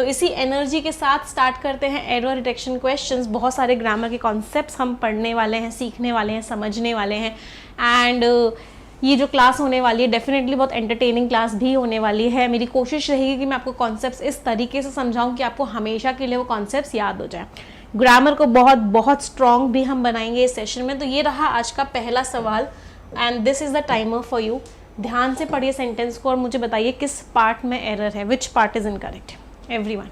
तो इसी एनर्जी के साथ स्टार्ट करते हैं एरर डिटेक्शन क्वेश्चंस। बहुत सारे ग्रामर के कॉन्सेप्ट्स हम पढ़ने वाले हैं, सीखने वाले हैं, समझने वाले हैं। एंड ये जो क्लास होने वाली है डेफिनेटली बहुत एंटरटेनिंग क्लास भी होने वाली है। मेरी कोशिश रहेगी कि मैं आपको कॉन्सेप्ट्स इस तरीके से समझाऊं कि आपको हमेशा के लिए वो कॉन्सेप्ट्स याद हो जाए। ग्रामर को बहुत बहुत स्ट्रॉन्ग भी हम बनाएंगे इस सेशन में। तो ये रहा आज का पहला सवाल and this is the timer for you. ध्यान से पढ़िए सेंटेंस को और मुझे बताइए किस पार्ट में एरर है, which part is incorrect, everyone.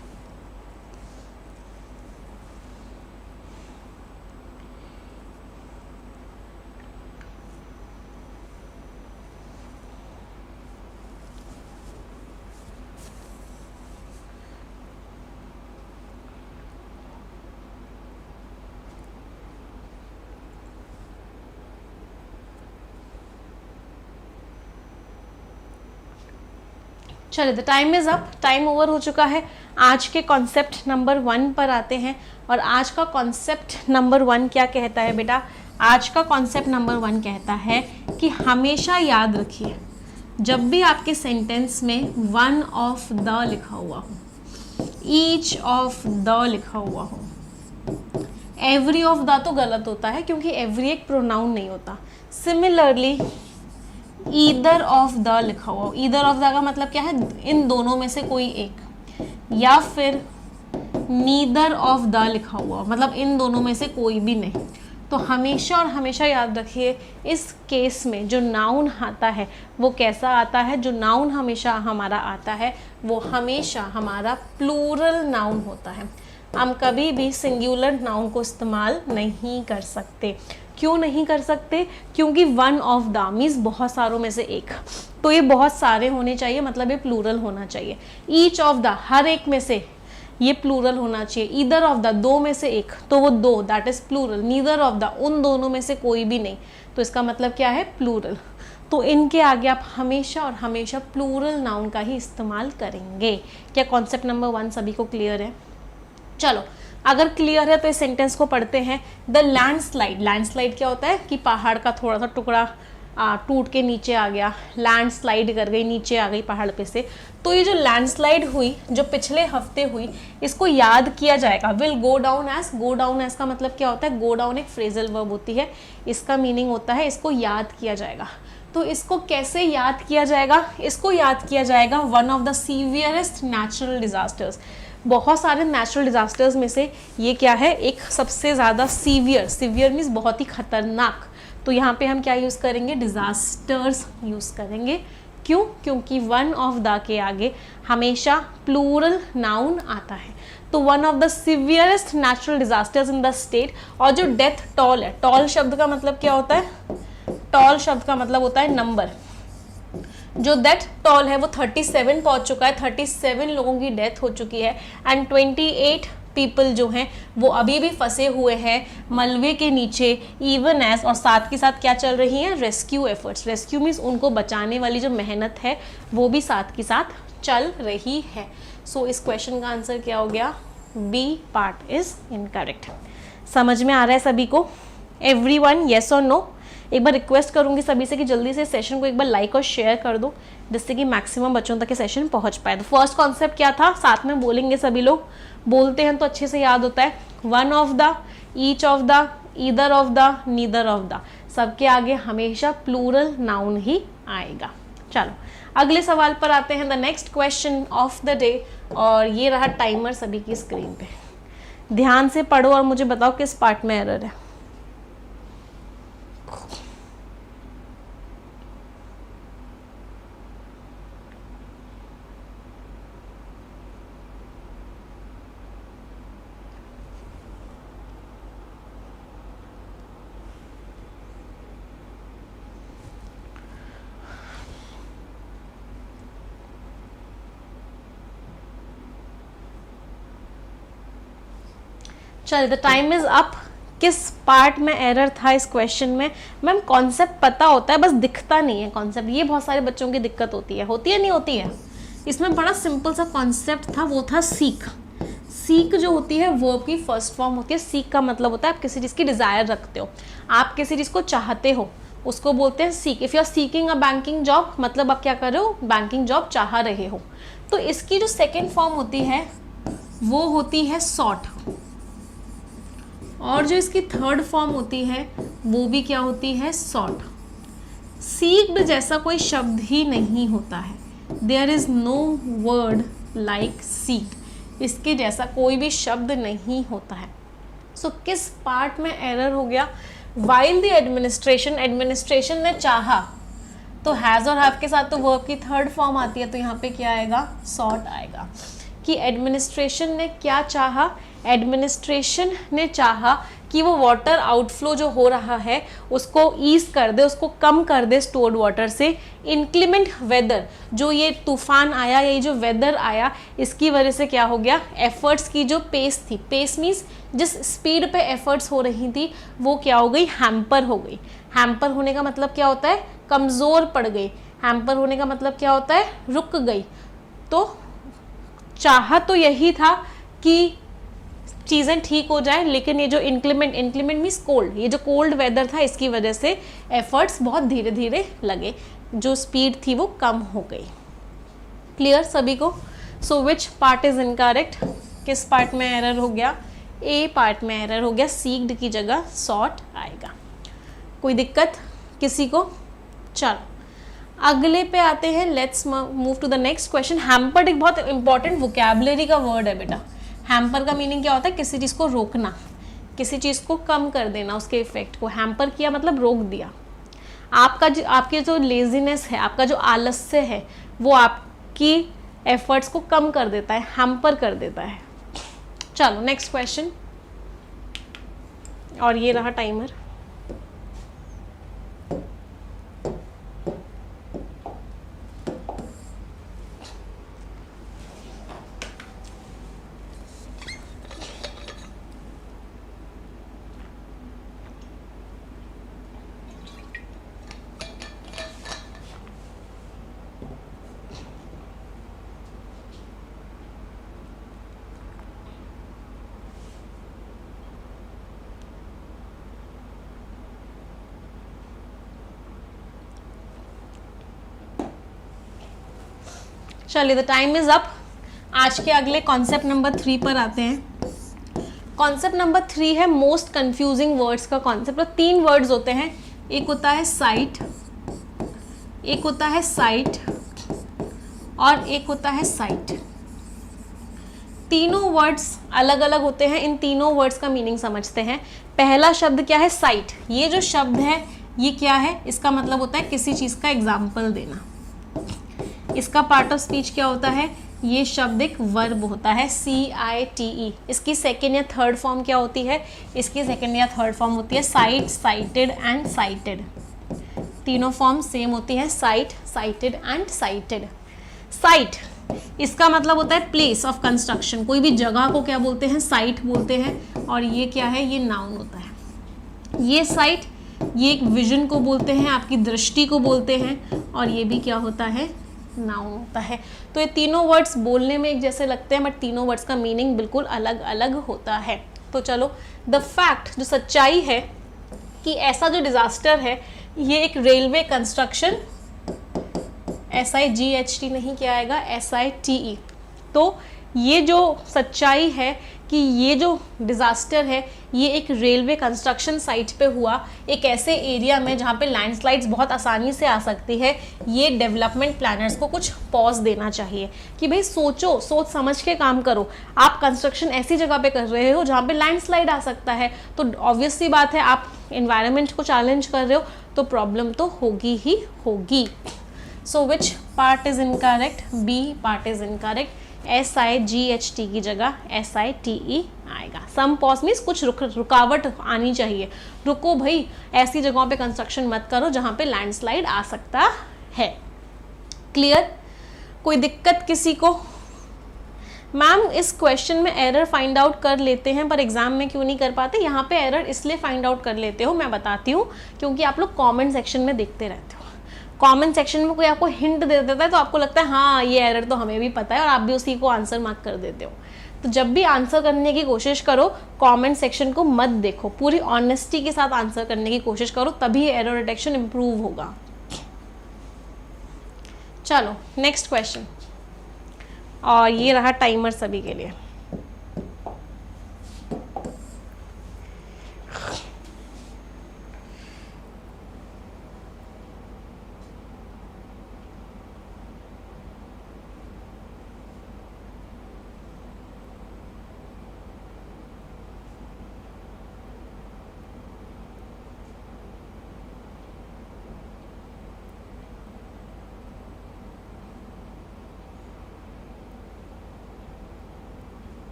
चलिए the time is up, time over हो चुका है। आज के कॉन्सेप्ट नंबर 1 पर आते हैं और आज का कॉन्सेप्ट नंबर 1 क्या कहता है बेटा? आज का कॉन्सेप्ट नंबर 1 कहता है कि हमेशा याद रखिए जब भी आपके सेंटेंस में वन ऑफ द लिखा हुआ हो, ईच ऑफ द लिखा हुआ हो, एवरी ऑफ द तो गलत होता है क्योंकि एवरी एक प्रोनाउन नहीं होता। सिमिलरली ईदर ऑफ द लिखा हुआ हो, ईदर ऑफ द का मतलब क्या है? इन दोनों में से कोई एक, या फिर नीदर ऑफ द लिखा हुआ हो, मतलब इन दोनों में से कोई भी नहीं। तो हमेशा और हमेशा याद रखिए इस केस में जो नाउन आता है वो कैसा आता है? जो नाउन हमेशा हमारा आता है वो हमेशा हमारा प्लूरल नाउन होता है। हम कभी भी सिंगुलर नाउन को इस्तेमाल नहीं कर सकते। क्यों नहीं कर सकते? क्योंकि वन ऑफ द मीन्स बहुत सारों में से एक, तो ये बहुत सारे होने चाहिए, मतलब ये प्लूरल होना चाहिए। ईच ऑफ द हर एक में से ये प्लूरल होना चाहिए। ईदर ऑफ द दो में से एक, तो वो दो, that is plural. Neither of the उन दोनों में से कोई भी नहीं, तो इसका मतलब क्या है? प्लूरल। तो इनके आगे आप हमेशा और हमेशा प्लूरल नाउन का ही इस्तेमाल करेंगे। क्या कॉन्सेप्ट नंबर 1 सभी को क्लियर है? चलो अगर क्लियर है तो इस सेंटेंस को पढ़ते हैं। द लैंडस्लाइड, लैंडस्लाइड क्या होता है कि पहाड़ का थोड़ा सा टुकड़ा टूट के नीचे आ गया, लैंडस्लाइड कर गई, नीचे आ गई पहाड़ पे से। तो ये जो लैंडस्लाइड हुई जो पिछले हफ्ते हुई, इसको याद किया जाएगा। Will go down as, go down as का मतलब क्या होता है? गो डाउन एक फ्रेजल वर्ब होती है, इसका मीनिंग होता है इसको याद किया जाएगा। तो इसको कैसे याद किया जाएगा? इसको याद किया जाएगा one of the severest natural disasters. बहुत सारे नेचुरल डिजास्टर्स में से ये क्या है? एक सबसे ज़्यादा सीवियर, सीवियर मीन्स बहुत ही खतरनाक। तो यहाँ पे हम क्या यूज़ करेंगे? डिजास्टर्स यूज़ करेंगे। क्यों? क्योंकि वन ऑफ द के आगे हमेशा प्लूरल नाउन आता है। तो one of the severest natural disasters in the state. और जो डेथ टॉल है, टॉल शब्द का मतलब क्या होता है? टॉल शब्द का मतलब होता है नंबर। जो डेथ टॉल है वो 37 पहुंच चुका है, 37 लोगों की डेथ हो चुकी है एंड 28 पीपल जो हैं वो अभी भी फंसे हुए हैं मलबे के नीचे, इवन एज, और साथ के साथ क्या चल रही है? Rescue efforts. रेस्क्यू मीन्स उनको बचाने वाली जो मेहनत है वो भी साथ के साथ चल रही है। सो इस क्वेश्चन का आंसर क्या हो गया? B part is incorrect. समझ में आ रहा है सभी को? एवरीवन येस और नो? एक बार रिक्वेस्ट करूंगी सभी से कि जल्दी से सेशन को एक बार लाइक और शेयर कर दो जिससे कि मैक्सिमम बच्चों तक ये सेशन पहुंच पाए। तो फर्स्ट कॉन्सेप्ट क्या था? साथ में बोलेंगे सभी लोग, बोलते हैं तो अच्छे से याद होता है। One of the, each of the, either of the, neither of the, सबके आगे हमेशा प्लूरल नाउन ही आएगा। चलो अगले सवाल पर आते हैं, the next question of the day. और ये रहा टाइमर सभी की स्क्रीन पे। ध्यान से पढ़ो और मुझे बताओ किस पार्ट में एरर है। चलिए द टाइम इज अप। किस पार्ट में एरर था इस क्वेश्चन में? मैम कॉन्सेप्ट पता होता है बस दिखता नहीं है कॉन्सेप्ट। ये बहुत सारे बच्चों की दिक्कत होती है नहीं होती है? इसमें बड़ा सिंपल सा कॉन्सेप्ट था, वो था सीक। सीक जो होती है वर्ब की फर्स्ट फॉर्म होती है। सीक का मतलब होता है आप किसी चीज़ की डिज़ायर रखते हो, आप किसी चीज़ को चाहते हो, उसको बोलते हैं seek. If you are seeking a banking job, मतलब आप क्या कर रहे हो? बैंकिंग जॉब चाह रहे हो। तो इसकी जो सेकेंड फॉर्म होती है वो होती है सॉट, और जो इसकी थर्ड फॉर्म होती है वो भी क्या होती है, सॉट। सीक्ड जैसा कोई शब्द ही नहीं होता है, there is no word like seeked, इसके जैसा कोई भी शब्द नहीं होता है। सो किस पार्ट में एरर हो गया, वाइल द एडमिनिस्ट्रेशन ने चाहा, तो हैज़ और हैव के साथ तो वर्ब की थर्ड फॉर्म आती है, तो यहाँ पे क्या आएगा, सॉट आएगा। कि एडमिनिस्ट्रेशन ने क्या चाहा, एडमिनिस्ट्रेशन ने चाहा कि वो वाटर आउटफ्लो जो हो रहा है उसको ईज कर दे, उसको कम कर दे स्टोर्ड वाटर से। इंक्लीमेंट वेदर, जो ये तूफान आया, ये जो वेदर आया, इसकी वजह से क्या हो गया, एफर्ट्स की जो पेस थी, पेस मीन्स जिस स्पीड पे एफर्ट्स हो रही थी वो क्या हो गई, हैम्पर हो गई। हैम्पर होने का मतलब क्या होता है, कमज़ोर पड़ गई। हैम्पर होने का मतलब क्या होता है, रुक गई। तो चाहा तो यही था कि चीज़ें ठीक हो जाए, लेकिन ये जो इंक्लीमेंट मीन्स कोल्ड, ये जो कोल्ड वेदर था इसकी वजह से एफर्ट्स बहुत धीरे धीरे लगे, जो स्पीड थी वो कम हो गई। क्लियर सभी को। So which part is incorrect, किस पार्ट में एरर हो गया, ए पार्ट में एरर हो गया, सीक्ड की जगह सॉट आएगा। कोई दिक्कत किसी को। चलो अगले पे आते हैं, let's move to the next question. Hampered एक बहुत इंपॉर्टेंट वोकैबुलरी का वर्ड है बेटा। हैम्पर का मीनिंग क्या होता है, किसी चीज़ को रोकना, किसी चीज़ को कम कर देना, उसके इफेक्ट को। हैम्पर किया मतलब रोक दिया। आपकी जो लेजीनेस है, आपका जो आलस्य है, वो आपकी एफर्ट्स को कम कर देता है, हैम्पर कर देता है। चलो नेक्स्ट क्वेश्चन, और ये रहा टाइमर। चलिए द टाइम इज अप। आज के अगले कॉन्सेप्ट नंबर 3 पर आते हैं। कॉन्सेप्ट नंबर 3 है मोस्ट कंफ्यूजिंग वर्ड्स का कॉन्सेप्ट। तो 3 वर्ड्स होते हैं, एक होता है साइट, एक होता है साइट और एक होता है साइट। तीनों वर्ड्स अलग अलग होते हैं। इन तीनों वर्ड्स का मीनिंग समझते हैं। पहला शब्द क्या है, साइट। ये जो शब्द है ये क्या है, इसका मतलब होता है किसी चीज़ का एग्जाम्पल देना। इसका पार्ट ऑफ स्पीच क्या होता है, ये शब्द एक वर्ब होता है, CITE। इसकी सेकेंड या थर्ड फॉर्म क्या होती है, इसकी सेकेंड या थर्ड फॉर्म होती है साइट, साइटेड एंड साइटेड। तीनों फॉर्म सेम होती है, cite, cited and cited. Cite इसका मतलब होता है प्लेस ऑफ कंस्ट्रक्शन। कोई भी जगह को क्या बोलते हैं, साइट बोलते हैं। और ये क्या है, ये नाउन होता है। ये साइट, ये एक विजन को बोलते हैं, आपकी दृष्टि को बोलते हैं। और ये भी क्या होता है, नाउन होता है। तो ये तीनों वर्ड्स बोलने में एक जैसे लगते हैं, बट तीनों वर्ड्स का मीनिंग बिल्कुल अलग अलग होता है। तो चलो, द फैक्ट, जो सच्चाई है कि ऐसा जो डिजास्टर है ये एक रेलवे कंस्ट्रक्शन, SIGHT नहीं, क्या आएगा, SITE। तो ये जो सच्चाई है कि ये जो डिज़ास्टर है ये एक रेलवे कंस्ट्रक्शन साइट पे हुआ, एक ऐसे एरिया में जहाँ पे लैंडस्लाइड्स बहुत आसानी से आ सकती है। ये डेवलपमेंट प्लानर्स को कुछ पॉज देना चाहिए कि भाई सोचो, सोच समझ के काम करो। आप कंस्ट्रक्शन ऐसी जगह पे कर रहे हो जहाँ पे लैंडस्लाइड आ सकता है, तो ऑब्वियस सी बात है आप एनवायरनमेंट को चैलेंज कर रहे हो, तो प्रॉब्लम तो होगी ही होगी। So which part is incorrect, B part is incorrect. SIGHT की जगह SITE आएगा। सम पॉज मीन्स कुछ रुकावट आनी चाहिए। रुको भाई, ऐसी जगहों पे कंस्ट्रक्शन मत करो जहाँ पे लैंडस्लाइड आ सकता है। क्लियर, कोई दिक्कत किसी को। मैम इस क्वेश्चन में एरर फाइंड आउट कर लेते हैं पर एग्जाम में क्यों नहीं कर पाते। यहाँ पे एरर इसलिए फाइंड आउट कर लेते हो, मैं बताती हूँ, क्योंकि आप लोग कॉमेंट सेक्शन में देखते रहते हो। कमेंट सेक्शन में कोई आपको हिंट दे देता है तो आपको लगता है हाँ ये एरर तो हमें भी पता है, और आप भी उसी को आंसर मार्क कर देते हो। तो जब भी आंसर करने की कोशिश करो, कमेंट सेक्शन को मत देखो, पूरी ऑनेस्टी के साथ आंसर करने की कोशिश करो, तभी एरर डिटेक्शन इम्प्रूव होगा। चलो नेक्स्ट क्वेश्चन, और ये रहा टाइमर सभी के लिए।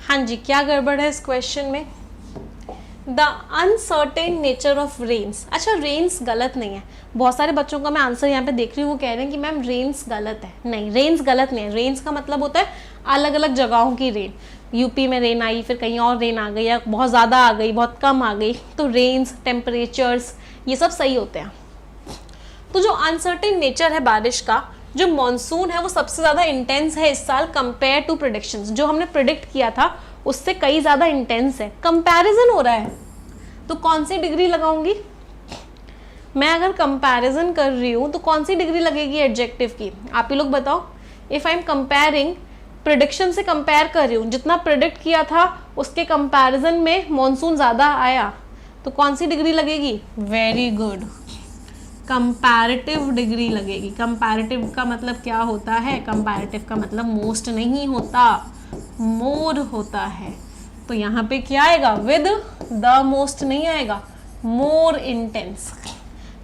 हाँ जी, क्या गड़बड़ है इस क्वेश्चन में? The uncertain nature of rains. अच्छा, रेन्स गलत नहीं है। बहुत सारे बच्चों का मैं आंसर यहाँ पे देख रही हूँ, वो कह रहे हैं कि मैम रेन्स गलत है। नहीं, रेन्स गलत नहीं है। रेन्स का मतलब होता है अलग अलग जगहों की रेन। यूपी में रेन आई, फिर कहीं और रेन आ गई, या बहुत ज़्यादा आ गई, बहुत कम आ गई, तो रेन्स, टेम्परेचर्स, ये सब सही होते हैं। तो जो अनसर्टेन नेचर है बारिश का, जो मॉनसून है वो सबसे ज़्यादा इंटेंस है इस साल कंपेयर टू प्रेडिक्शंस। जो हमने प्रिडिक्ट किया था उससे कई ज़्यादा इंटेंस है, कंपैरिजन हो रहा है। तो कौन सी डिग्री लगाऊंगी मैं? अगर कंपैरिजन कर रही हूँ तो कौन सी डिग्री लगेगी एडजेक्टिव की? आप ही लोग बताओ। If I am comparing, prediction से कंपेयर कर रही हूँ, जितना प्रिडिक्ट किया था उसके कंपैरिजन में मॉनसून ज़्यादा आया, तो कौन सी डिग्री लगेगी? वेरी गुड, कंपैरेटिव डिग्री लगेगी। कंपैरेटिव का मतलब क्या होता है? कंपैरेटिव का मतलब मोस्ट नहीं होता, मोर होता है। तो यहाँ पे क्या आएगा? विद द मोस्ट नहीं आएगा, मोर इंटेंस।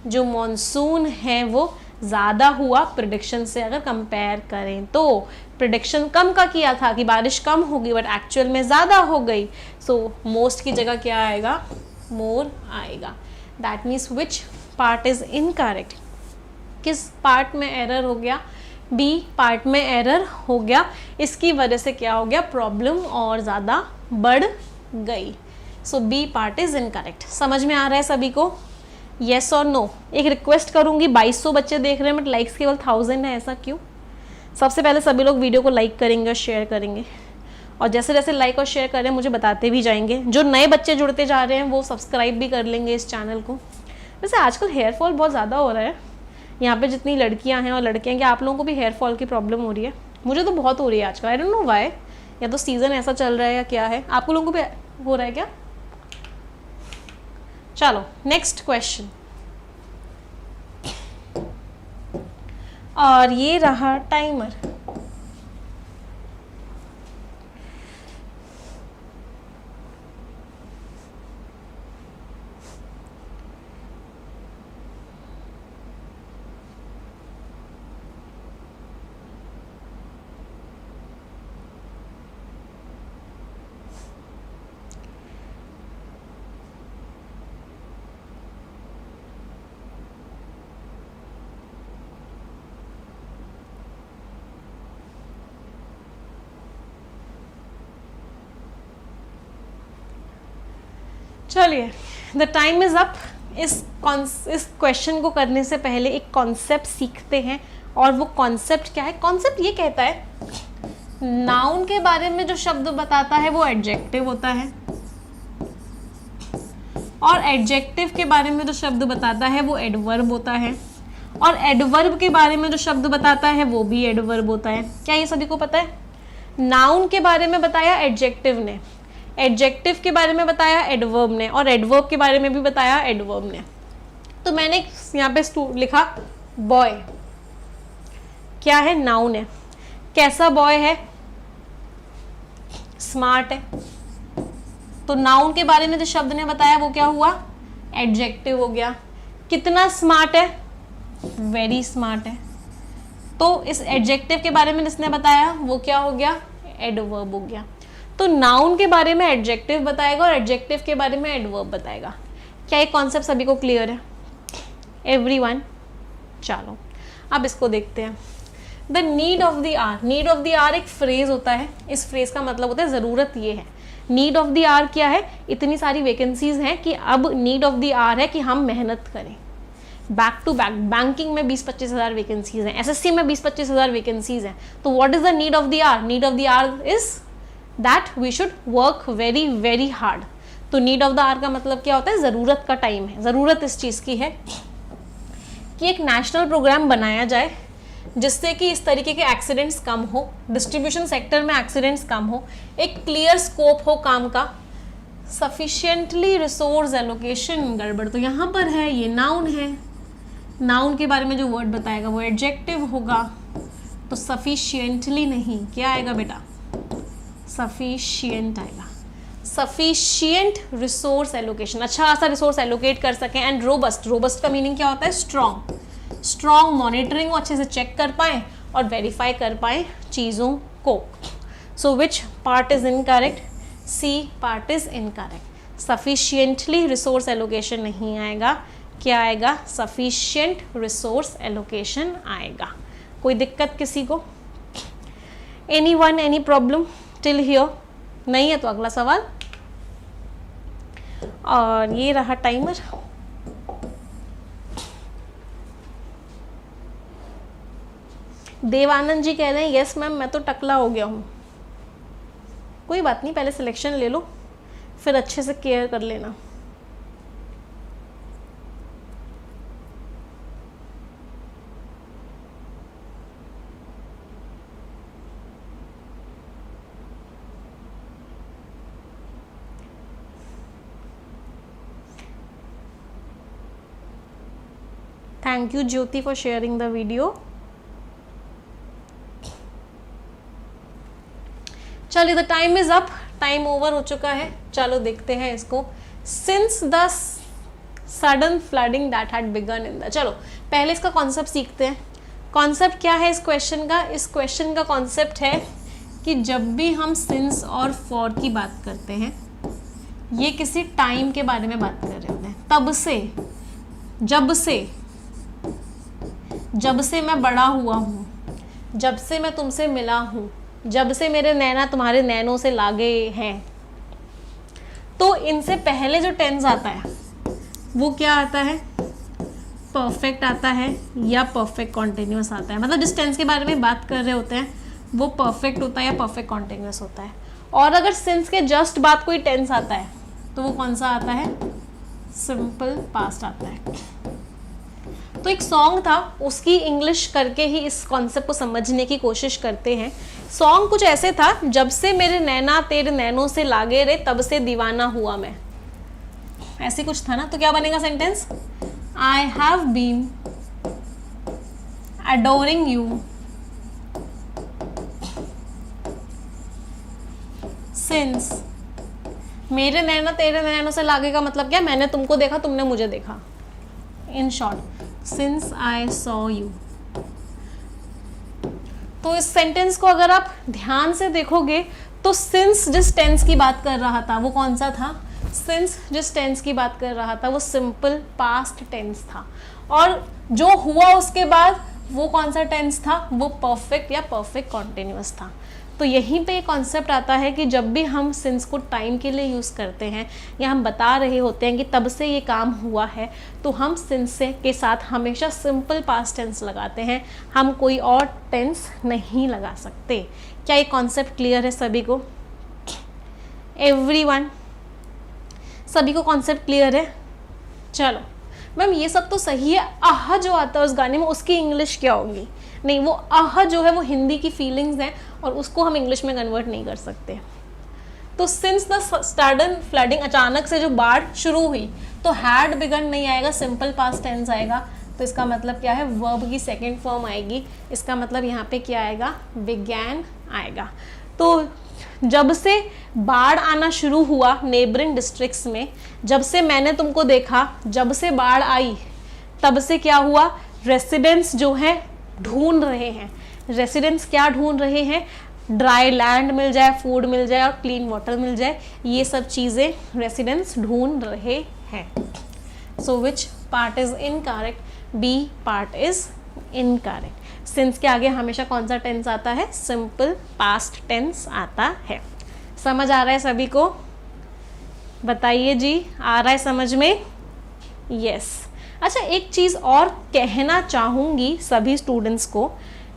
जो मॉनसून है वो ज़्यादा हुआ प्रिडिक्शन से अगर कंपेयर करें तो। प्रिडिक्शन कम का किया था कि बारिश कम होगी, बट एक्चुअल में ज़्यादा हो गई। सो मोस्ट की जगह क्या आएगा? मोर आएगा। That means which part is incorrect? किस पार्ट में एरर हो गया? बी पार्ट में एरर हो गया। इसकी वजह से क्या हो गया? प्रॉब्लम और ज़्यादा बढ़ गई। सो बी पार्ट इज इनकरेक्ट। समझ में आ रहा है सभी को? येस और नो? एक रिक्वेस्ट करूंगी, 2200 बच्चे देख रहे हैं बट लाइक्स केवल 1000 है, ऐसा क्यों? सबसे पहले सभी लोग वीडियो को लाइक करेंगे और शेयर करेंगे, और जैसे जैसे लाइक और शेयर करें मुझे बताते भी जाएंगे। जो नए बच्चे जुड़ते जा रहे हैं वो सब्सक्राइब भी कर लेंगे इस चैनल को। वैसे आजकल हेयर फॉल बहुत ज़्यादा हो रहा है यहाँ पे, जितनी लड़कियाँ हैं और लड़के हैं। क्या आप लोगों को भी हेयर फॉल की प्रॉब्लम हो रही है? मुझे तो बहुत हो रही है आजकल, आई डोंट नो व्हाई। या तो सीज़न ऐसा चल रहा है या क्या है। आप लोगों को भी हो रहा है क्या? चलो नेक्स्ट क्वेश्चन। और ये रहा टाइमर। चलिए, द टाइम इज़ अप। इस क्वेश्चन को करने से पहले एक कॉन्सेप्ट सीखते हैं, और वो कॉन्सेप्ट क्या है? कॉन्सेप्ट ये कहता है नाउन के बारे में जो शब्द बताता है वो एडजेक्टिव होता है, और एडजेक्टिव के बारे में जो शब्द बताता है वो एडवर्ब होता है, और एडवर्ब के बारे में जो शब्द बताता है वो भी एडवर्ब होता है। क्या ये सभी को पता है? नाउन के बारे में बताया एडजेक्टिव ने, एडजेक्टिव के बारे में बताया एडवर्ब ने, और एडवर्ब के बारे में भी बताया एडवर्ब ने। तो मैंने यहाँ पे लिखा बॉय। क्या है? नाउन है। कैसा बॉय है? स्मार्ट है। तो नाउन के बारे में जो शब्द ने बताया वो क्या हुआ? एडजेक्टिव हो गया। कितना स्मार्ट है? वेरी स्मार्ट है। तो इस एडजेक्टिव के बारे में जिसने बताया वो क्या हो गया? एडवर्ब हो गया। तो नाउन के बारे में एडजेक्टिव बताएगा और एडजेक्टिव के बारे में एडवर्ब बताएगा। क्या ये कॉन्सेप्ट सभी को क्लियर है? एवरीवन? चलो अब इसको देखते हैं। The need of the hour. Need of the hour एक फ्रेज होता है। इस फ्रेज का मतलब होता है ज़रूरत ये है। नीड ऑफ द आर क्या है? इतनी सारी वैकेंसीज हैं कि अब नीड ऑफ द आर है कि हम मेहनत करें। बैक टू बैक बैंकिंग में 20-25 हज़ार वैकेंसीज हैं, एसएससी में 20-25 हज़ार वैकेंसीज हैं। तो what is the need of the hour? Need of the hour is that we should work very very hard. तो नीड ऑफ द आर का मतलब क्या होता है? ज़रूरत का टाइम है। ज़रूरत इस चीज़ की है कि एक नेशनल प्रोग्राम बनाया जाए जिससे कि इस तरीके के एक्सीडेंट्स कम हो, डिस्ट्रीब्यूशन सेक्टर में एक्सीडेंट्स कम हो, एक क्लियर स्कोप हो काम का, सफिशिएंटली रिसोर्स एलोकेशन। गड़बड़ तो यहाँ पर है, ये नाउन है। नाउन के बारे में जो वर्ड बताएगा वो एडजेक्टिव होगा। तो सफिशिएंटली नहीं, क्या आएगा बेटा? सफिशिएंट आएगा। सफिशिएंट रिसोर्स एलोकेशन, अच्छा खासा रिसोर्स एलोकेट कर सकें। एंड रोबस्ट, रोबस्ट का मीनिंग क्या होता है? स्ट्रॉन्ग। स्ट्रॉन्ग मॉनिटरिंग को अच्छे से चेक कर पाएँ और वेरीफाई कर पाएँ चीज़ों को। So which part is incorrect? C part is incorrect. Sufficiently resource allocation नहीं आएगा, क्या आएगा? सफिशिएंट रिसोर्स एलोकेशन आएगा। कोई दिक्कत किसी को? Anyone, any problem till here? नहीं है तो अगला सवाल। और ये रहा टाइमर। देवानंद जी कह रहे हैं यस मैम मैं तो टकला हो गया हूँ। कोई बात नहीं, पहले सिलेक्शन ले लो फिर अच्छे से केयर कर लेना। Thank you Jyoti for sharing the video. चलिए the time is up, time over हो चुका है। चलो देखते हैं इसको। Since the sudden flooding that had begun in the, चलो पहले इसका कॉन्सेप्ट सीखते हैं। कॉन्सेप्ट क्या है इस क्वेश्चन का? इस क्वेश्चन का कॉन्सेप्ट है कि जब भी हम सिंस और फॉर की बात करते हैं, ये किसी टाइम के बारे में बात कर रहे होते हैं। तब से, जब से मैं बड़ा हुआ हूँ, जब से मैं तुमसे मिला हूँ, जब से मेरे नैना तुम्हारे नैनों से लागे हैं, तो इनसे पहले जो टेंस आता है वो क्या आता है? परफेक्ट आता है या परफेक्ट कॉन्टिन्यूअस आता है। मतलब जिस टेंस के बारे में बात कर रहे होते हैं वो परफेक्ट होता है या परफेक्ट कॉन्टिन्यूअस होता है। और अगर सिंस के जस्ट बाद कोई टेंस आता है तो वो कौन सा आता है? सिंपल पास्ट आता है। तो एक सॉन्ग था, उसकी इंग्लिश करके ही इस कॉन्सेप्ट को समझने की कोशिश करते हैं। सॉन्ग कुछ ऐसे था, जब से मेरे नैना तेरे नैनों से लागे रे तब से दीवाना हुआ मैं, ऐसे कुछ था ना। तो क्या बनेगा sentence? I have been adoring you since, मेरे नैना तेरे नैनों से लागे का मतलब क्या? मैंने तुमको देखा, तुमने मुझे देखा। In short since I saw you. तो इस सेंटेंस को अगर आप ध्यान से देखोगे तो सिंस जिस टेंस की बात कर रहा था वो कौन सा था? सिंस जिस टेंस की बात कर रहा था वो सिंपल पास्ट टेंस था। और जो हुआ उसके बाद वो कौन सा टेंस था? वो परफेक्ट या परफेक्ट कॉन्टिन्यूअस था। तो यहीं पे कॉन्सेप्ट आता है कि जब भी हम सिंस को टाइम के लिए यूज़ करते हैं या हम बता रहे होते हैं कि तब से ये काम हुआ है, तो हम सिंस से के साथ हमेशा सिंपल पास्ट टेंस लगाते हैं, हम कोई और टेंस नहीं लगा सकते। क्या ये कॉन्सेप्ट क्लियर है सभी को? एवरीवन, सभी को कॉन्सेप्ट क्लियर है? चलो मैम ये सब तो सही है, आह जो आता है उस गाने में उसकी इंग्लिश क्या होगी? नहीं, वो आह जो है वो हिंदी की फीलिंग्स हैं और उसको हम इंग्लिश में कन्वर्ट नहीं कर सकते। तो सिंस द सडन फ्लडिंग, अचानक से जो बाढ़ शुरू हुई, तो हैड बिगन नहीं आएगा, सिंपल पास्ट टेंस आएगा। तो इसका मतलब क्या है? वर्ब की सेकेंड फॉर्म आएगी। इसका मतलब यहाँ पे क्या आएगा? बिगैन आएगा। तो जब से बाढ़ आना शुरू हुआ नेबरिंग डिस्ट्रिक्ट्स में, जब से मैंने तुमको देखा, जब से बाढ़ आई, तब से क्या हुआ? रेसिडेंट्स जो है ढूंढ रहे हैं। रेसिडेंट्स क्या ढूंढ रहे हैं? ड्राई लैंड मिल जाए, फूड मिल जाए और क्लीन वाटर मिल जाए, ये सब चीज़ें रेसिडेंट्स ढूंढ रहे हैं। So which part is incorrect? B part is incorrect. Since के आगे हमेशा कौन सा टेंस आता है? सिंपल पास्ट टेंस आता है। समझ आ रहा है सभी को? बताइए जी, आ रहा है समझ में? यस। अच्छा एक चीज़ और कहना चाहूँगी सभी स्टूडेंट्स को,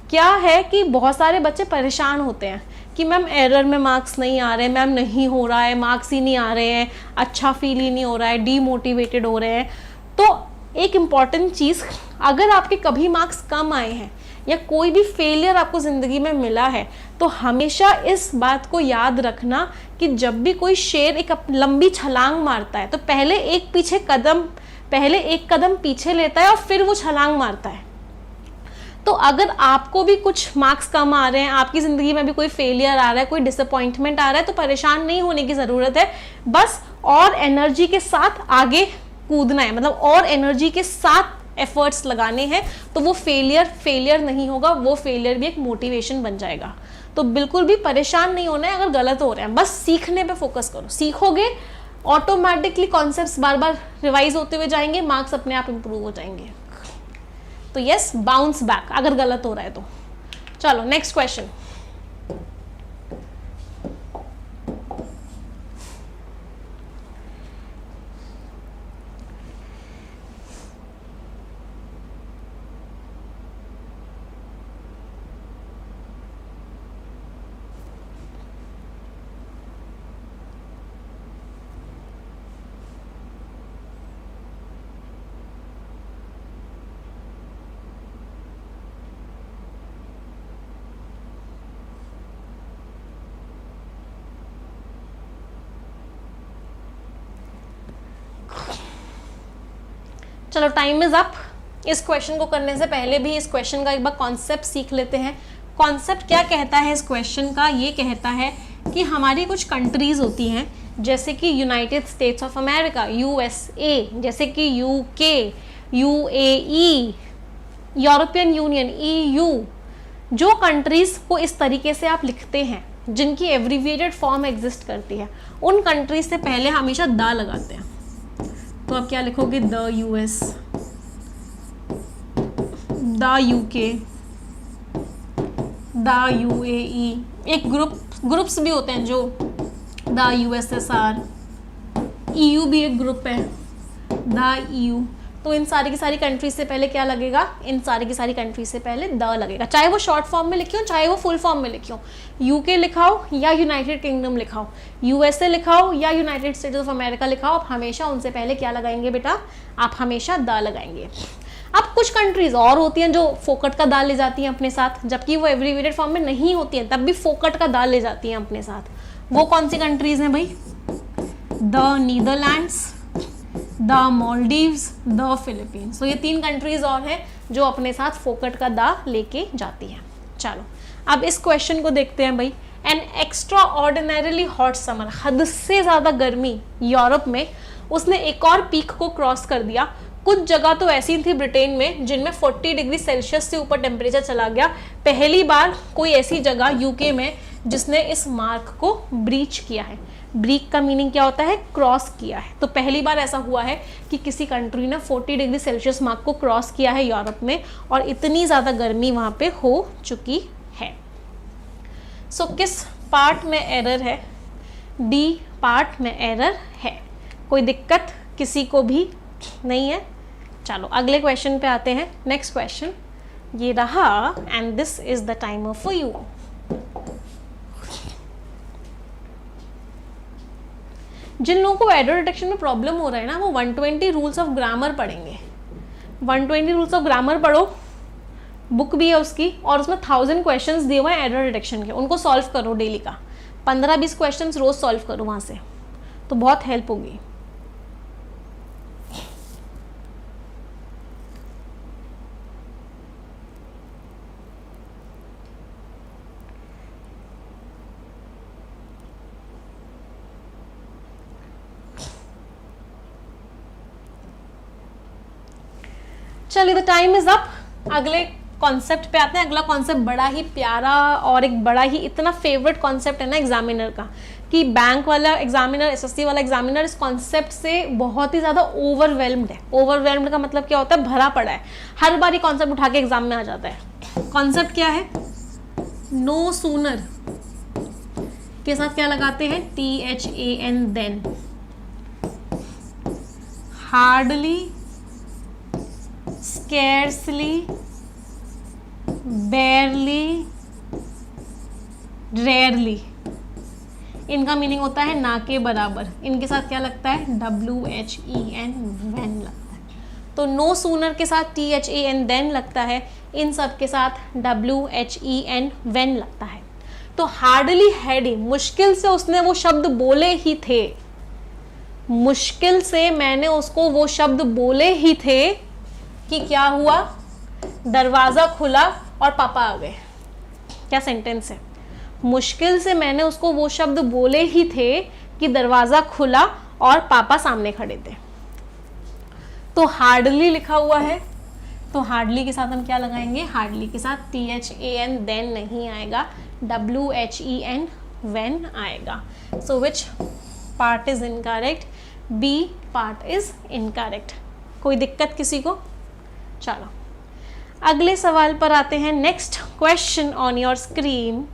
क्या है कि बहुत सारे बच्चे परेशान होते हैं कि मैम एरर में मार्क्स नहीं आ रहे, मैम नहीं हो रहा है, मार्क्स ही नहीं आ रहे हैं, अच्छा फील ही नहीं हो रहा है, डीमोटिवेटेड हो रहे हैं। तो एक इम्पॉर्टेंट चीज़, अगर आपके कभी मार्क्स कम आए हैं या कोई भी फेलियर आपको ज़िंदगी में मिला है, तो हमेशा इस बात को याद रखना कि जब भी कोई शेर एक लंबी छलांग मारता है तो पहले एक कदम पीछे लेता है और फिर वो छलांग मारता है। तो अगर आपको भी कुछ मार्क्स कम आ रहे हैं, आपकी ज़िंदगी में भी कोई फेलियर आ रहा है, कोई डिसअपॉइंटमेंट आ रहा है, तो परेशान नहीं होने की ज़रूरत है। बस और एनर्जी के साथ आगे कूदना है, मतलब और एनर्जी के साथ एफर्ट्स लगाने हैं, तो वो फेलियर नहीं होगा, वो फेलियर भी एक मोटिवेशन बन जाएगा। तो बिल्कुल भी परेशान नहीं होना है अगर गलत हो रहे हैं, बस सीखने पे फोकस करो। सीखोगे ऑटोमेटिकली कॉन्सेप्ट्स बार बार रिवाइज होते हुए जाएंगे, मार्क्स अपने आप इंप्रूव हो जाएंगे। तो यस, बाउंस बैक अगर गलत हो रहा है तो। चलो नेक्स्ट क्वेश्चन। चलो टाइम इज अप। इस क्वेश्चन को करने से पहले भी इस क्वेश्चन का एक बार कॉन्सेप्ट सीख लेते हैं। कॉन्सेप्ट क्या कहता है इस क्वेश्चन का? ये कहता है कि हमारी कुछ कंट्रीज होती हैं जैसे कि United states of America USA, जैसे कि UK, UAE, European union EU, जो कंट्रीज को इस तरीके से आप लिखते हैं जिनकी एब्रीविएटेड फॉर्म एग्जिस्ट करती है, उन कंट्रीज से पहले हमेशा द लगाते हैं। तो आप क्या लिखोगे? The US, the UK, the UAE। एक ग्रुप्स भी होते हैं जो द USSR, EU भी एक ग्रुप है, द EU। तो इन सारी की सारी कंट्रीज से पहले क्या लगेगा? इन सारी की सारी कंट्रीज से पहले द लगेगा, चाहे वो शॉर्ट फॉर्म में लिखी हो चाहे वो फुल फॉर्म में लिखी हो। UK लिखाओ या यूनाइटेड किंगडम लिखाओ, USA लिखाओ या यूनाइटेड स्टेट्स ऑफ अमेरिका लिखाओ, आप हमेशा उनसे पहले क्या लगाएंगे बेटा? आप हमेशा द लगाएंगे। अब कुछ कंट्रीज और होती हैं जो फोकट का द ले जाती हैं अपने साथ, जबकि वो एब्रीविएटेड फॉर्म में नहीं होती हैं, तब भी फोकट का द ले जाती हैं अपने साथ। वो कौन सी कंट्रीज हैं भाई? The Netherlands, the Maldives, the Philippines. तो ये 3 कंट्रीज और हैं जो अपने साथ फोकट का द लेके जाती हैं। चलो अब इस क्वेश्चन को देखते हैं भाई। An extra ordinarily hot summer, हद से ज़्यादा गर्मी यूरोप में, उसने एक और पीक को क्रॉस कर दिया। कुछ जगह तो ऐसी थी ब्रिटेन में जिनमें 40 डिग्री सेल्सियस से ऊपर टेम्परेचर चला गया। पहली बार कोई ऐसी जगह UK में जिसने इस मार्क को ब्रीच किया है। ब्रीक का मीनिंग क्या होता है? क्रॉस किया है। तो पहली बार ऐसा हुआ है कि किसी कंट्री ने 40 डिग्री सेल्सियस मार्क को क्रॉस किया है यूरोप में, और इतनी ज़्यादा गर्मी वहाँ पे हो चुकी है। सो किस पार्ट में एरर है? D पार्ट में एरर है। कोई दिक्कत किसी को भी नहीं है? चलो अगले क्वेश्चन पे आते हैं। नेक्स्ट क्वेश्चन ये रहा, and this is the timer for you. जिन लोगों को एरर डिटेक्शन में प्रॉब्लम हो रहा है ना, वो 120 रूल्स ऑफ ग्रामर पढ़ेंगे। 120 रूल्स ऑफ ग्रामर पढ़ो, बुक भी है उसकी, और उसमें 1000 क्वेश्चंस दिए हुए हैं एरर डिटेक्शन के, उनको सॉल्व करो डेली का। 15-20 क्वेश्चंस रोज सॉल्व करो वहाँ से, तो बहुत हेल्प होगी। चलिए द टाइम इज अप। अगले कॉन्सेप्ट पे आते हैं। अगला कॉन्सेप्ट बड़ा ही प्यारा और एक बड़ा ही इतना फेवरेट कॉन्सेप्ट है ना एग्जामिनर का, कि बैंक वाला एग्जामिनर, SSC वाला एग्जामिनर इस कॉन्सेप्ट से बहुत ही ज़्यादा ओवरवेल्म्ड है। ओवरवेल्म्ड का मतलब क्या होता है? भरा पड़ा है, हर बार ये कॉन्सेप्ट उठा के एग्जाम में आ जाता है। कॉन्सेप्ट क्या है? नो सूनर के साथ क्या लगाते हैं? THAN then, hardly, scarcely, barely, rarely। इनका मीनिंग होता है ना के बराबर। इनके साथ क्या लगता है? WHEN, when लगता है। तो नो सूनर के साथ THAN then लगता है, इन सब के साथ WHEN when लगता है। तो हार्डली हैडी, मुश्किल से उसने वो शब्द बोले ही थे, मुश्किल से मैंने उसको वो शब्द बोले ही थे कि क्या हुआ? दरवाज़ा खुला और पापा आ गए। क्या सेंटेंस है? मुश्किल से मैंने उसको वो शब्द बोले ही थे कि दरवाज़ा खुला और पापा सामने खड़े थे। तो हार्डली लिखा हुआ है, तो हार्डली के साथ हम क्या लगाएंगे? हार्डली के साथ THAN देन नहीं आएगा, WHEN, when आएगा. So which part is incorrect? B part is incorrect. कोई दिक्कत किसी को? चलो अगले सवाल पर आते हैं. Next question on your screen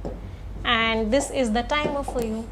and this is the time for you.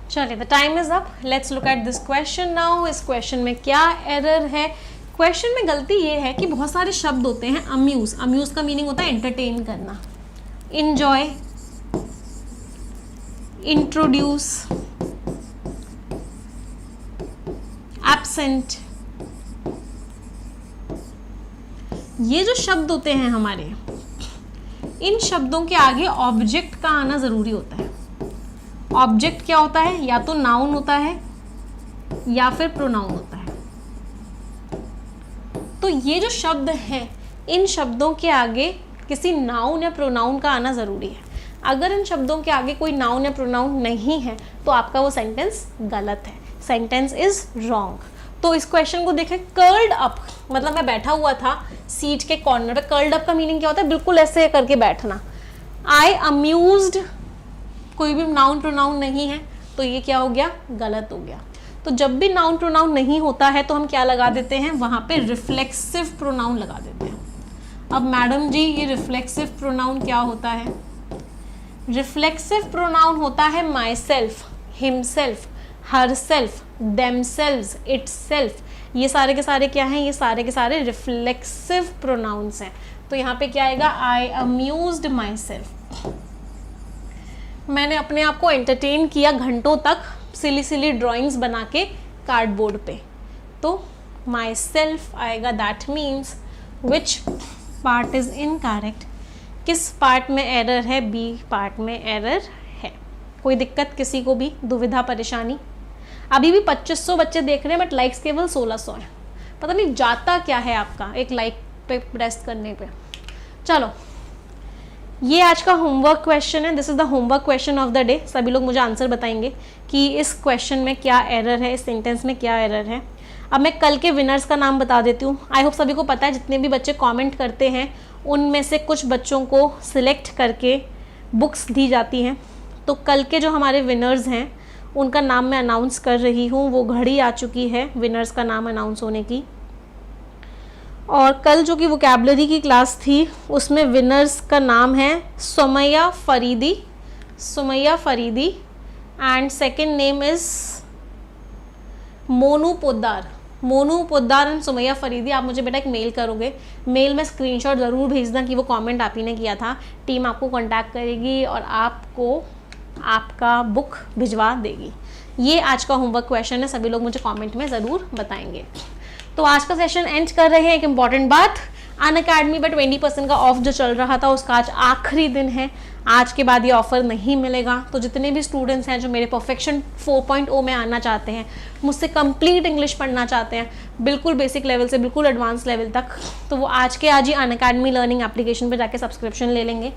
चलिए the time is up. Let's look at this question now. इस क्वेश्चन में क्या एरर है? क्वेश्चन में गलती ये है कि बहुत सारे शब्द होते हैं. अम्यूज, अम्यूज का मीनिंग होता है एंटरटेन करना. इंजॉय, इंट्रोड्यूस, एब्सेंट, ये जो शब्द होते हैं हमारे, इन शब्दों के आगे ऑब्जेक्ट का आना जरूरी होता है. ऑब्जेक्ट क्या होता है? या तो नाउन होता है या फिर प्रोनाउन होता है. तो ये जो शब्द हैं, इन शब्दों के आगे किसी नाउन या प्रोनाउन का आना ज़रूरी है. अगर इन शब्दों के आगे कोई नाउन या प्रोनाउन नहीं है तो आपका वो सेंटेंस गलत है. Sentence is wrong. तो इस क्वेश्चन को देखें. कर्ल्ड अप मतलब मैं बैठा हुआ था सीट के कॉर्नर पे. कर्ल्ड अप का मीनिंग क्या होता है? बिल्कुल ऐसे करके बैठना. आई अम्यूज्ड, कोई भी नाउन प्रोनाउन नहीं है तो ये क्या हो गया? गलत हो गया. तो जब भी नाउन प्रोनाउन नहीं होता है तो हम क्या लगा देते हैं? वहाँ पे रिफ्लेक्सिव प्रोनाउन लगा देते हैं. अब मैडम जी ये रिफ्लेक्सिव प्रोनाउन क्या होता है? रिफ्लेक्सिव प्रोनाउन होता है my self, himself, her self, themselves, itself. ये सारे के सारे क्या हैं? ये सारे के सारे रिफ्लेक्सिव प्रोनाउंस हैं. तो यहाँ पे क्या आएगा? आई अम्यूज्ड माई सेल्फ. मैंने अपने आप को एंटरटेन किया घंटों तक सिली सिली ड्राइंग्स बना के कार्डबोर्ड पे. तो माई सेल्फ आएगा. That means which part is incorrect? किस पार्ट में एरर है? बी पार्ट में एरर है. कोई दिक्कत किसी को भी? दुविधा, परेशानी? अभी भी 2500 बच्चे देख रहे हैं बट लाइक्स केवल 1600 हैं. पता नहीं जाता क्या है आपका एक लाइक पे प्रेस करने पे. चलो ये आज का होमवर्क क्वेश्चन है. This is the homework question of the day. सभी लोग मुझे आंसर बताएंगे कि इस क्वेश्चन में क्या एरर है, इस सेंटेंस में क्या एरर है. अब मैं कल के विनर्स का नाम बता देती हूँ. आई होप सभी को पता है. जितने भी बच्चे कमेंट करते हैं उनमें से कुछ बच्चों को सिलेक्ट करके बुक्स दी जाती हैं. तो कल के जो हमारे विनर्स हैं उनका नाम मैं अनाउंस कर रही हूँ. वो घड़ी आ चुकी है विनर्स का नाम अनाउंस होने की. और कल जो कि वोकैबुलरी की क्लास थी उसमें विनर्स का नाम है Sumaiya Faridi, Sumaiya Faridi, and second name is Monu Poddar. Monu Poddar and Sumaiya Faridi. आप मुझे बेटा एक मेल करोगे. मेल में स्क्रीनशॉट ज़रूर भेजना कि वो कमेंट आप ही ने किया था. टीम आपको कांटेक्ट करेगी और आपको आपका बुक भिजवा देगी. ये आज का होमवर्क क्वेश्चन है. सभी लोग मुझे कमेंट में ज़रूर बताएंगे. तो आज का सेशन एंड कर रहे हैं. एक इम्पॉर्टेंट बात, अनअकैडमी पर 20% का ऑफ जो चल रहा था उसका आज आखिरी दिन है. आज के बाद ये ऑफर नहीं मिलेगा. तो जितने भी स्टूडेंट्स हैं जो मेरे परफेक्शन 4.0 में आना चाहते हैं, मुझसे कंप्लीट इंग्लिश पढ़ना चाहते हैं बिल्कुल बेसिक लेवल से बिल्कुल एडवांस लेवल तक, तो वो आज के आज ही अनअकैडमी लर्निंग एप्लीकेशन पर जाके सब्सक्रिप्शन ले लेंगे.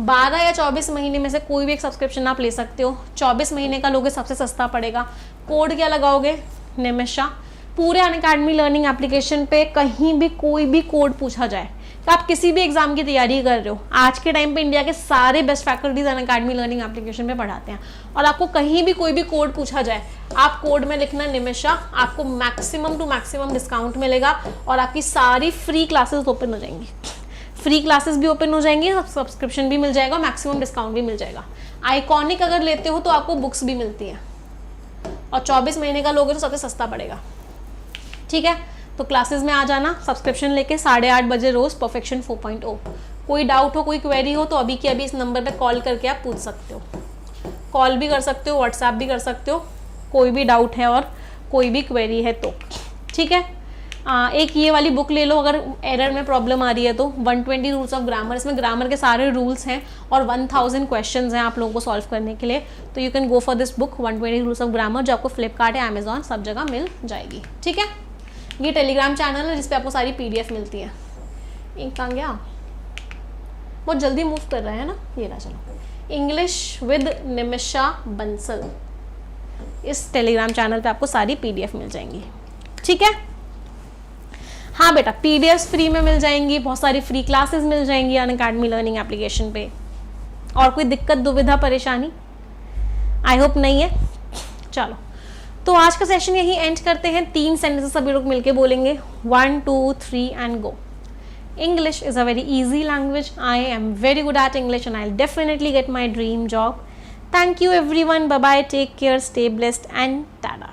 12 या 24 महीने में से कोई भी एक सब्सक्रिप्शन आप ले सकते हो. 24 महीने का लोगे सबसे सस्ता पड़ेगा. कोड क्या लगाओगे? निमिषा. पूरे अनअकैडमी लर्निंग एप्लीकेशन पे कहीं भी कोई भी कोड पूछा जाए तो आप किसी भी एग्जाम की तैयारी कर रहे हो, आज के टाइम पे इंडिया के सारे best faculties Unacademy learning application पे पढ़ाते हैं. और आपको कहीं भी कोई भी कोड पूछा जाए, आप कोड में लिखना निमिषा. आपको मैक्सिमम टू मैक्सिमम डिस्काउंट मिलेगा और आपकी सारी फ्री क्लासेस ओपन हो जाएंगी. फ्री क्लासेस भी ओपन हो जाएंगी, सब्सक्रिप्शन भी मिल जाएगा, मैक्सिमम डिस्काउंट भी मिल जाएगा. आइकॉनिक अगर लेते हो तो आपको बुक्स भी मिलती हैं और 24 महीने का लोगे तो सबसे सस्ता पड़ेगा. ठीक है, तो क्लासेस में आ जाना सब्सक्रिप्शन लेके 8:30 बजे रोज परफेक्शन 4.0. कोई डाउट हो, कोई क्वेरी हो तो अभी के अभी इस नंबर पे कॉल करके आप पूछ सकते हो. कॉल भी कर सकते हो, व्हाट्सएप भी कर सकते हो. कोई भी डाउट है और कोई भी क्वेरी है तो ठीक है. एक ये वाली बुक ले लो अगर एरर में प्रॉब्लम आ रही है तो, 120 रूल्स ऑफ ग्रामर, इसमें ग्रामर के सारे रूल्स हैं और 1000 क्वेश्चंस हैं आप लोगों को सॉल्व करने के लिए, तो you can go for this book 120 rules of grammar, जो आपको फ्लिपकार्ट या अमेजॉन सब जगह मिल जाएगी। ठीक है, ये टेलीग्राम चैनल है जिसपे आपको सारी PDF मिलती है। एक कहाँ गया, बहुत जल्दी मूव कर रहा है ना, ये रहा, चलो, इंग्लिश विद निमिषा बंसल, इस टेलीग्राम चैनल पे आपको सारी PDF मिल जाएंगी। ठीक है, हाँ बेटा, PDFs फ्री में मिल जाएंगी, बहुत सारी फ्री क्लासेस मिल जाएंगी अनअकैडमी लर्निंग एप्लीकेशन पे। और कोई दिक्कत दुविधा परेशानी आई होप नहीं है। चलो, तो आज का सेशन यही एंड करते हैं। 3 सेंटेंसेस सभी लोग मिलके बोलेंगे, 1 2 3 and go. English is a very easy language. I am very good at English and I'll definitely get my dream job. Thank you everyone. Bye bye. Take care. Stay blessed and tada.